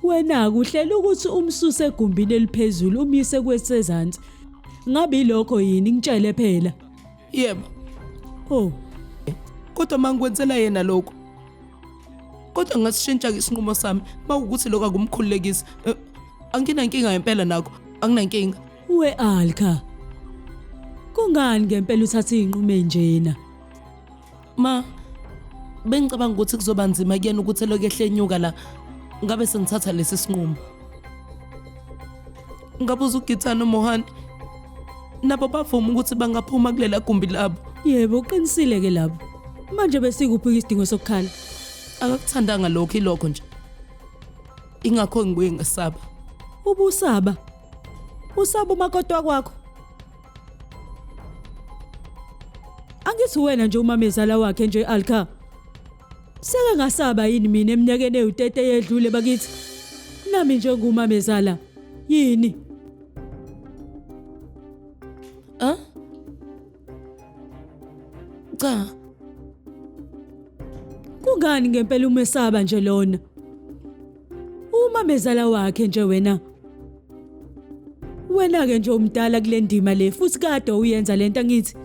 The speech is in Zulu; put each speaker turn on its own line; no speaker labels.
Wena kuhlela ukuthi umsuse egumbini eliphezulu umise kwesezansi. Ngabe ilokho yini ngitshele phela?
Yebo,
Oh,
kodwa mangikwenzela yena lokho. Kodwa ngasishintsha isinqumo sami mawukuthi lokho akumkhululekisi. Anginankinga ngempela nakho, anginankinga.
we Alka. Kungani ngempela uthatha izinqumo enjena?
Ma, bengicabanga ukuthi kuzoba nzima kuyena ukuthi lokho ehlenyuka la. Ngabe sengithatha lesi sinqumo. Ngabuza uGitana noMohani. Nabo bavuma ukuthi bangaphuma kulela gumbi labo.
Yebo, uqinisile ke lapho. Manje besikuphi isidingo sokukhala?
Akakuthandanga lokho ilokho nje. Ingakho ngibuye ngesaba.
Ubusaba. Usaba umakoti wakho. Angithi wena nje umamezala wakhe nje Alka. Seke ngasaba yini mina eminyakeni ewu30 yedlule bakithi? Nami nje ngumamezala. Yini?
Cha,
Kungani ngempela umesaba nje lona? Umamezala wakhe nje wena. Wena ke nje umdala kule ndima le futhi kade uyenza lento angithi.